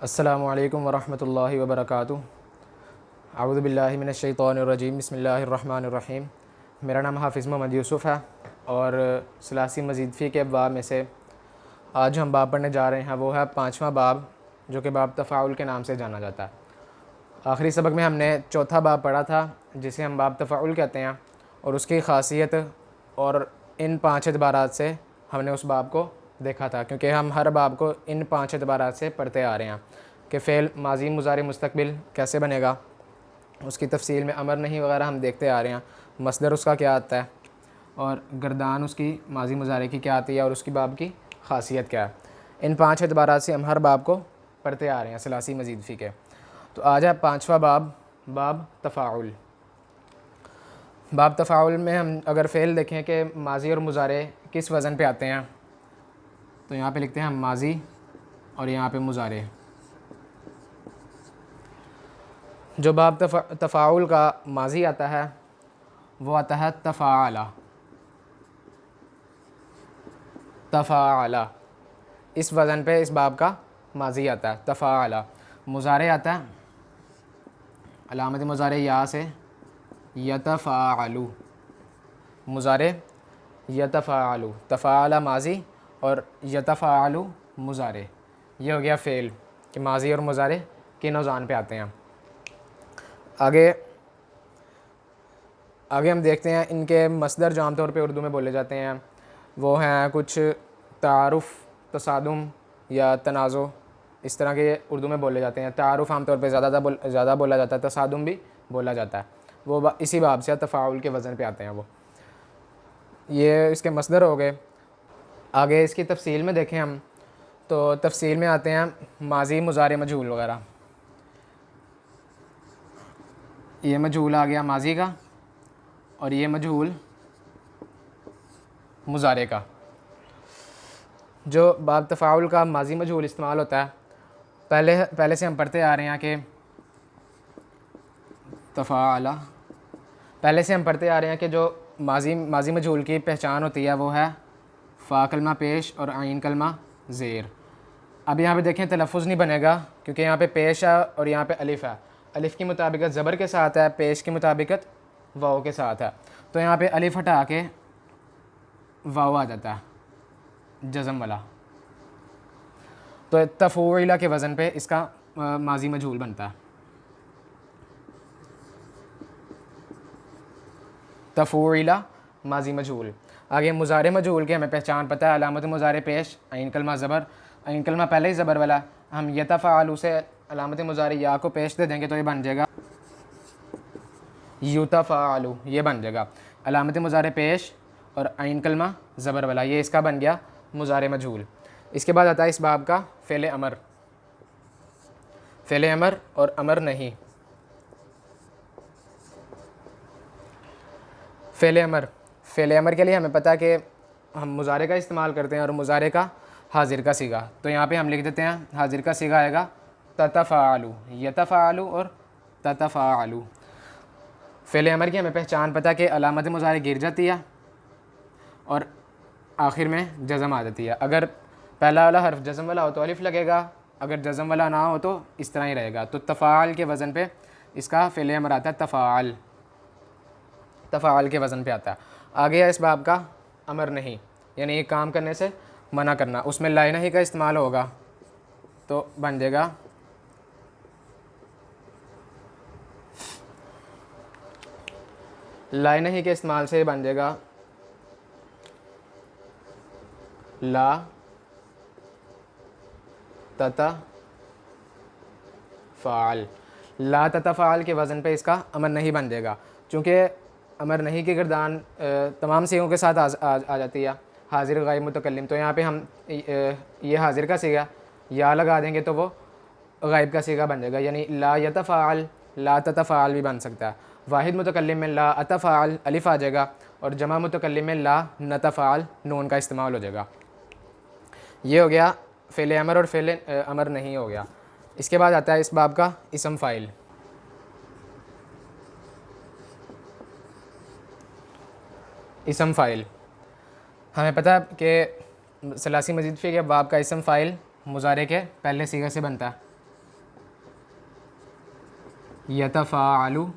अस्सलामु अलैकुम वरहमतुल्लाहि वबरकातुहू। अऊज़ु बिल्लाहि मिनश्शैतानिर्रजीम, बिस्मिल्लाहिर्रहमानिर्रहीम। मेरा नाम हाफ़िज़ मोहम्मद यूसुफ़ है और सलासी मज़ीद फ़ी के अब्वाब में से आज हम बाब पढ़ने जा रहे हैं। वो है पाँचवा बाब, जो कि बाब तफ़ाउल के नाम से जाना जाता है। आखिरी सबक में हमने चौथा बाब पढ़ा था, जिसे हम बाब तफ़ाउल कहते हैं, और उसकी ख़ासियत और इन 5 एतबारात से हमने उस बाब को देखा था, क्योंकि हम हर बाब को इन 5 एतबारात से पढ़ते आ रहे हैं कि फ़ेल माज़ी मुज़ारी मुस्तक़बिल कैसे बनेगा, उसकी तफसील में अमर नहीं वगैरह हम देखते आ रहे हैं। मसदर उसका क्या आता है और गर्दान उसकी माज़ी मुज़ारे की क्या आती है और उसकी बाब की ख़ासियत क्या है। इन 5 एतबारात से हम हर बाब को पढ़ते आ रहे हैं सलासी मज़ीद फ़ी के। तो आज है पाँचवा बाब, बाब तफ़ाउल। बाब तफ़ाउल में हम अगर फ़ेल देखें कि माज़ी और मुज़ारे किस वज़न पे आते हैं, तो यहाँ पे लिखते हैं हम माज़ी और यहाँ पे मुज़ारे। जो बाब तफ़ाउल का माज़ी आता है वो आता है तफ़ाअला। तफ़ाअला इस वज़न पे इस बाब का माज़ी आता है तफ़ाअला। मुज़ारे आता है अलामत मुज़ारे या से यतफ़ाअलु, मुज़ारे यतफ़ाअलु, तफ़ाअला माज़ी और यतफ़ाअलु मुज़ारे। ये हो गया फ़ेल कि माज़ी और मुज़ारे किन औज़ान पे आते हैं। आगे हम देखते हैं इनके मसदर जो आमतौर पे उर्दू में बोले जाते हैं वो हैं कुछ तारुफ़, तसादुम या तनाज़ो, इस तरह के उर्दू में बोले जाते हैं। तारुफ़ आमतौर पे ज़्यादा बोला जाता है, तसादुम भी बोला जाता है। वो इसी बाब से तफ़ाउल के वज़न पे आते हैं। वो ये इसके मसदर हो गए। आगे इसकी तफसील में देखें हम, तो तफसील में आते हैं माज़ी मुज़ारे मजहूल वगैरह। ये मजहूल आ गया माज़ी का और ये मजहूल मुज़ारे का। जो बाब तफ़ाउल का माज़ी मजहूल इस्तेमाल होता है, पहले से हम पढ़ते आ रहे हैं कि तफ़ाअला, पहले से हम पढ़ते आ रहे हैं कि जो माज़ी मजहूल की पहचान होती है वो है फ़ा कलमा पेश और आइन कलमा ज़ेर। अब यहाँ पे देखें तलफ़ुज़ नहीं बनेगा क्योंकि यहाँ पे पेश है और यहाँ पे अलिफ़ है। अलिफ़ की मुताबिकत ज़बर के साथ है, पेश की मुताबिकत वाव के साथ है। तो यहाँ पे अलिफ़ हटा के वाव आ जाता है जज़म वाला। तो तफ़ूइला के वज़न पे इसका माज़ी मजहूल बनता है। तफ़ूइला माज़ी मजहूल। आगे मुज़ारे मजहूल की हमें पहचान पता है, अलामत मुज़ारे पेश आइन कलमा ज़बर। आइन कलमा पहले ही ज़बर वाला, हम यतफ़अलु से अलामत मुज़ारे या को पेश दे देंगे तो ये बन जाएगा युतफ़अलु, ये बन जाएगा अलामत मुज़ारे पेश और आइन कलमा ज़बर वाला। ये इसका बन गया मुज़ारे मजहूल। इसके बाद आता है इस बाब का फ़ेल अमर। फ़ेल अमर और अमर नहीं। फ़ेल अमर के लिए हमें पता है कि हम मुज़ारे का इस्तेमाल करते हैं और मुज़ारे का हाजिर का सीगा। तो यहाँ पे हम लिख देते हैं हाजिर का सीगा आएगा ततफ़अलु, यतफ़अलु और ततफ़अलु। फ़ेल अमर की हमें पहचान पता है कि अलामत मुज़ारे गिर जाती है और आखिर में जज़म आ जाती है। अगर पहला वाला हर्फ जज़म वाला हो तो अलिफ़ लगेगा, अगर जज़म वाला ना हो तो इस तरह ही रहेगा। तो तफ़ाअल के वज़न पे इसका फ़ेल अमर आता है तफ़ाअल, तफ़ाअल के वज़न पे आता है। आगे है इस बाब का अमर नहीं, यानी एक काम करने से मना करना। उसमें ला नहीं का इस्तेमाल होगा तो बन जाएगा ला नहीं के इस्तेमाल से बन जाएगा ला ततफ़अल। ला ततफ़अल के वज़न पे इसका अमर नहीं बन जाएगा, चूँकि अमर नहीं की गर्दान तमाम सीगों के साथ आ जाती है, हाजिर गायब मुतकल्लिम। तो यहाँ पे हम ये हाजिर का सीगा या लगा देंगे तो वो गायब का सीगा बन जाएगा, यानी ला यतफ़अल, ला ततफ़अल भी बन सकता है। वाहिद मुतकल्लिम में ला अतफ़अल अलिफ़ आ जाएगा और जमा मुतकल्लिम में ला नतफ़अल नून का इस्तेमाल हो जाएगा। ये हो गया फ़ेल अमर और फ़ेल अमर नहीं हो गया। इसके बाद आता है इस बाब का इसम फ़ाइल। इसम फ़ाइल हमें पता है कि सलासी मज़ीद फ़ी के बाब का इसम फ़ाइल मुज़ारे के पहले सीगा से बनता है। यतफ़ाअलु।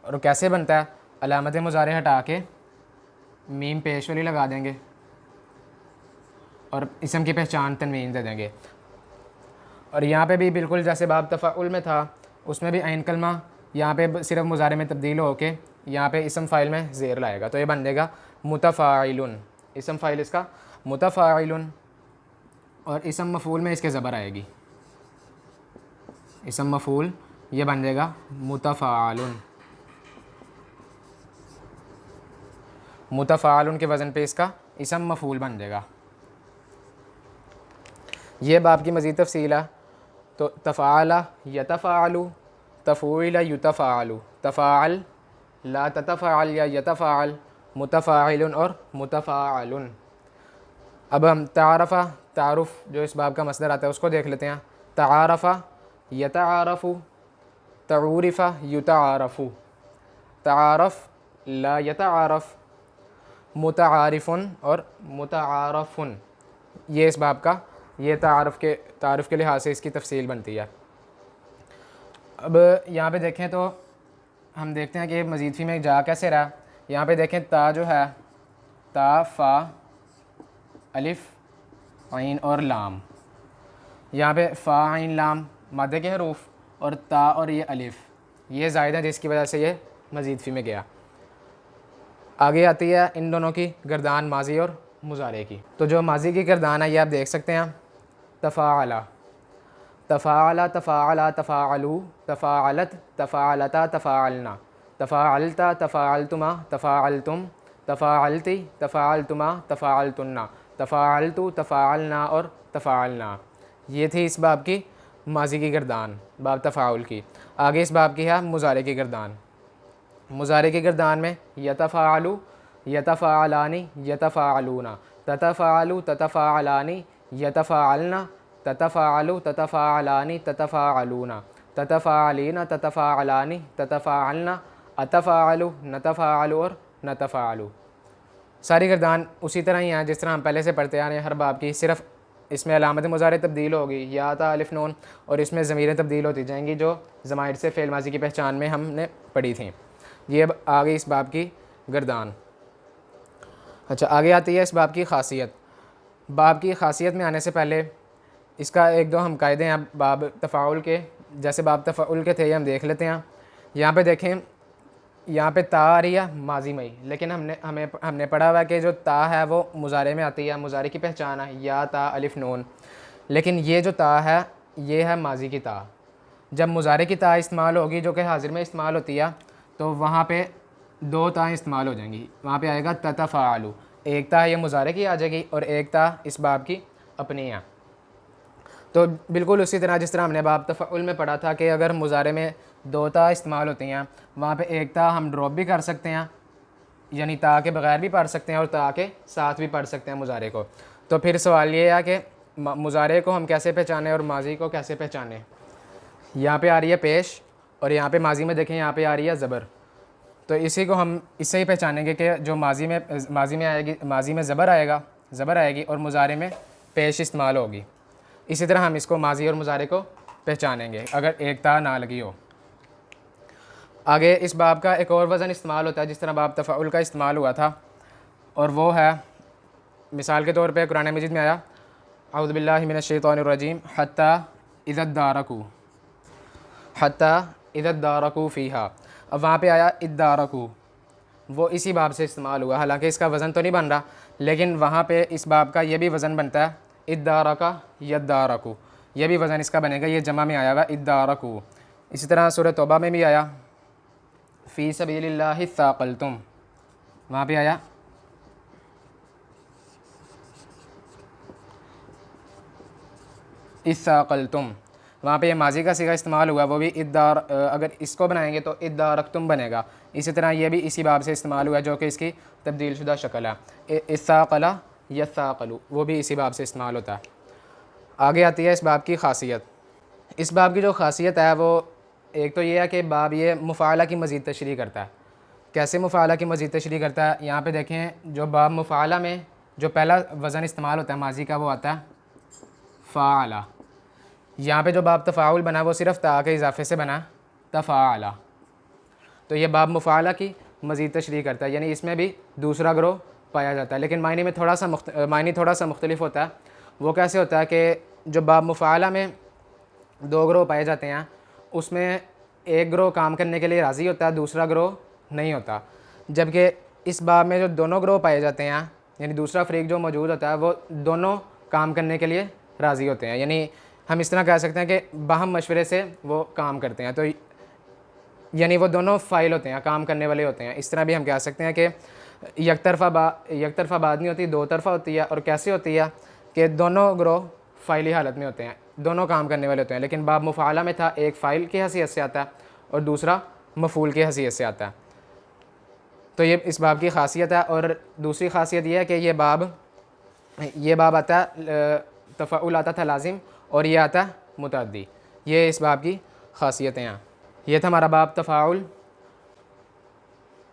और कैसे बनता है? अलामत मुज़ारे हटा के मीम पेश वाली लगा देंगे और इसम की पहचान तनवीन दे देंगे। और यहाँ पे भी बिल्कुल जैसे बाब तफ़ाउल में था, उसमें भी ऐन कलमा यहाँ पे सिर्फ मुज़ारे में तब्दील हो के यहाँ पे इसम फ़ाइल में ज़ेर लाएगा, तो ये बन जाएगा मुतफ़ाइलुन। इसम फ़ाइल इसका मुतफ़ाइलुन, और इसम मफ़ूल में इसके ज़बर आएगी। इसम मफ़ूल ये बन जाएगा मुतफ़ाअलुन। मुतफ़ाअलुन के वज़न पे इसका इसम मफ़ूल बन जाएगा। ये बाब की मज़ीद तफ़सील है। तो तफ़ाअला यतफ़ाअलु, तफ़ूइला युतफ़ाअलु, तफ़ाअल ला ततफ़ाअल या यतफ़ाअल, मुतफ़ाइलुन और मुतफ़ाअलुन। अब हम तारफ़ा, तारुफ़ जो इस बाब का मसदर आता है उसको देख लेते हैं। तारफ़ा यतारफ़ु, तऊरिफ़ा युतारफ़ु, तारफ़ ला यतारफ़, मुतारिफ़ुन और मुतारफ़ुन। ये इस बाब का ये तारफ़ के लिहाज से इसकी तफसील बनती है। अब यहाँ पे देखें तो हम देखते हैं कि मज़ीद फ़ी में जा कैसे रहा। यहाँ पे देखें ता जो है, ता फ़ा अलिफ़ ऐन और लाम, यहाँ पे फ़ा ऐन लाम मादे के हरूफ, और ता और ये अलिफ़ ये ज़ायद है जिसकी वजह से ये मज़ीद फ़ी में गया। आगे आती है इन दोनों की गर्दान माजी और मुज़ारे की। तो जो माजी की गर्दान है ये आप देख सकते हैं। तफ़ाअला, तफ़ाअला, तफ़ाअला, तफ़ाअलू, तफ़ाअलत, तफ़ाअलता, तफ़ाअलना, तफ़ाअलता, तफ़ाअलतुमा, तफ़ाअलतुम, तफ़ाअलती, तफ़ाअलतुमा, तफ़ाअलतुन्ना, तफ़ाअलतु, तफ़ाअलना और तफ़ाअलना। ये थी इस बाब की माजी की गर्दान, बाब तफ़ाउल की। आगे इस बाब की है मुज़ारे की गर्दान। मुज़ारे की गर्दान में यतफ़ाअलु, यतफ़ाअलानी, यतफ़ाअलूना, ततफ़ाअलु, ततफ़ाअलानी, यतफ़ाअलना, ततफ़ाअलु, ततफ़ाअलानी, ततफ़ाअलूना, ततफ़ाअलीना, ततफ़ाअलानी, ततफ़ाअलना, अतफ़ाअलु, नतफ़ाअलु और नतफ़ाअलु। सारी गर्दान उसी तरह ही हैं जिस तरह हम पहले से पढ़ते आ रहे हैं हर बाब की, सिर्फ इसमें अलामत मुज़ारे तब्दील होगी, या ता अलिफ़ नून, और इसमें ज़मीरें तब्दील होती जाएंगी जो ज़माइर से फ़ेल माज़ी की पहचान में हमने पढ़ी थी। ये अब आ गई इस बाब की गर्दान। अच्छा, आगे आती है इस बाब की ख़ासियत। बाब की ख़ासियत में आने से पहले इसका एक दो हम कायदे हैं बाब तफ़ाउल के, जैसे बाब तफ़ाउल के थे ये हम देख लेते हैं। यहाँ पे देखें, यहाँ पे ता आ रही है माजी में ही, लेकिन हमने पढ़ा हुआ है कि जो ता है वो मुज़ारे में आती है, मुज़ारे की पहचान है या ता अलिफ़ नून। लेकिन ये जो ता है ये है माजी की ता। जब मुज़ारे की ता इस्तेमाल होगी जो कि हाजिर में इस्तेमाल होती है, तो वहाँ पे दो ता इस्तेमाल हो जाएंगी। वहाँ पे आएगा ततफ़ाअलु, एक ता ये मुज़ारे की आ जाएगी और एक ता इस बाब की अपनी है। तो बिल्कुल उसी तरह जिस तरह हमने बाब तफ़ाउल में पढ़ा था कि अगर मुज़ारे में दो ता इस्तेमाल होती हैं, वहाँ पे एक ता हम ड्रॉप भी कर सकते हैं, यानी ता के बग़ैर भी पढ़ सकते हैं और ता के साथ भी पढ़ सकते हैं मुज़ारे को। तो फिर सवाल ये है कि मुज़ारे को हम कैसे पहचानें और माजी को कैसे पहचानें। यहाँ पे आ रही है पेश और यहाँ पे माजी में देखें यहाँ पे आ रही है ज़बर। तो इसी को हम इससे ही पहचानेंगे कि जो माजी में आएगी, माजी में ज़बर आएगी और मुज़ारे में पेश इस्तेमाल होगी। इसी तरह हम इसको माजी और मुज़ारे को पहचानेंगे अगर एक ता ना लगी हो। आगे इस बाब का एक और वज़न इस्तेमाल होता है जिस तरह बाब तफ़ाउल का इस्तेमाल हुआ था, और वो है मिसाल के तौर पे कुरान मजीद में आया अऊज़ु बिल्लाहि मिनश्शैतानिर्रजीम हत्ता इज़ा दारकू फ़ीहा। अब वहाँ पे आया इद्दारकू, वो इसी बाब से इस्तेमाल हुआ। हालांकि इसका वज़न तो नहीं बन रहा, लेकिन वहाँ पे इस बाब का ये भी वज़न बनता है इद्दारका यद्दारकू, ये भी वज़न इसका बनेगा, ये जमा में आया हुआ इद्दारकू। इसी तरह सूरह तौबा में भी आया फ़ी सबीलिल्लाहि साक़लतुम, वहाँ पे आया इस्साक़लतुम, वहाँ पे ये माजी का सीगा इस्तेमाल हुआ, वो भी अगर इसको बनाएंगे तो इद्दारकतुम बनेगा। इसी तरह ये भी इसी बाब से इस्तेमाल हुआ जो कि इसकी तब्दील शुदा शक्ल है। इस्साक़ला यस्साक़लु, वो भी इसी बाब से इस्तेमाल होता है। आगे आती है इस बाब की ख़ासियत। इस बाब की जो ख़ासियत है वो एक तो ये है कि बाब ये मुफ़ाअला की मज़ीद तशरीह करता है। कैसे मुफ़ाअला की मज़ीद तशरीह करता है, यहाँ पे देखें जो बाब मुफ़ाअला में जो पहला वज़न इस्तेमाल होता है माजी का वो आता है फ़ाअला। यहाँ पे जो बाब तफ़ाउल बना वो सिर्फ ता के इजाफ़े से बना, तफ़ाला। तो ये बाब मुफ़ाला की मज़ीद तशरीह करता है, यानी इसमें भी दूसरा ग्रोह पाया जाता है, लेकिन मायने में मायने थोड़ा सा मुख्तलिफ होता है। वो कैसे होता है कि जो बाब मुफ़ाला में दो ग्रोह पाए जाते हैं, उसमें एक ग्रोह काम करने के लिए राज़ी होता है, दूसरा ग्रोह नहीं होता। जबकि इस बाब में जो दोनों ग्रोह पाए जाते हैं, यानी दूसरा फ़रीक जो मौजूद होता है, वो दोनों काम करने के लिए राज़ी होते हैं। यानी हम इस तरह कह सकते हैं कि बाहम मशवरे से वो काम करते हैं, तो यानी वो दोनों फ़ाइल होते हैं, काम करने वाले होते हैं। इस तरह भी हम कह सकते हैं कि एक तरफ़ा बात नहीं होती, दो तरफ़ा होती है। और कैसे होती है कि दोनों ग्रोह फ़ाइली हालत में होते हैं, दोनों काम करने वाले होते हैं। लेकिन बाब मुफ़ाला में था, एक फ़ाइल की हैसियत से आता है और दूसरा मफ़ूल की हैसियत से आता है। तो ये इस बाब की ख़ासियत है। और दूसरी ख़ासियत ये है कि ये बाब आता है, तफ़ाउल आता था लाजिम, और ये आता है मुतअद्दी। ये इस बाब की ख़ासियतें हैं। ये था हमारा बाब तफ़ाउल।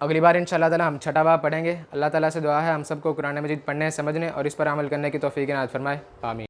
अगली बार इंशाअल्लाह ताला हम छठा बाब पढ़ेंगे। अल्लाह ताला से दुआ है हम सबको कुरान मजीद पढ़ने, समझने और इस पर अमल करने की तौफ़ीक़ इनायत फ़रमाए। आमीन।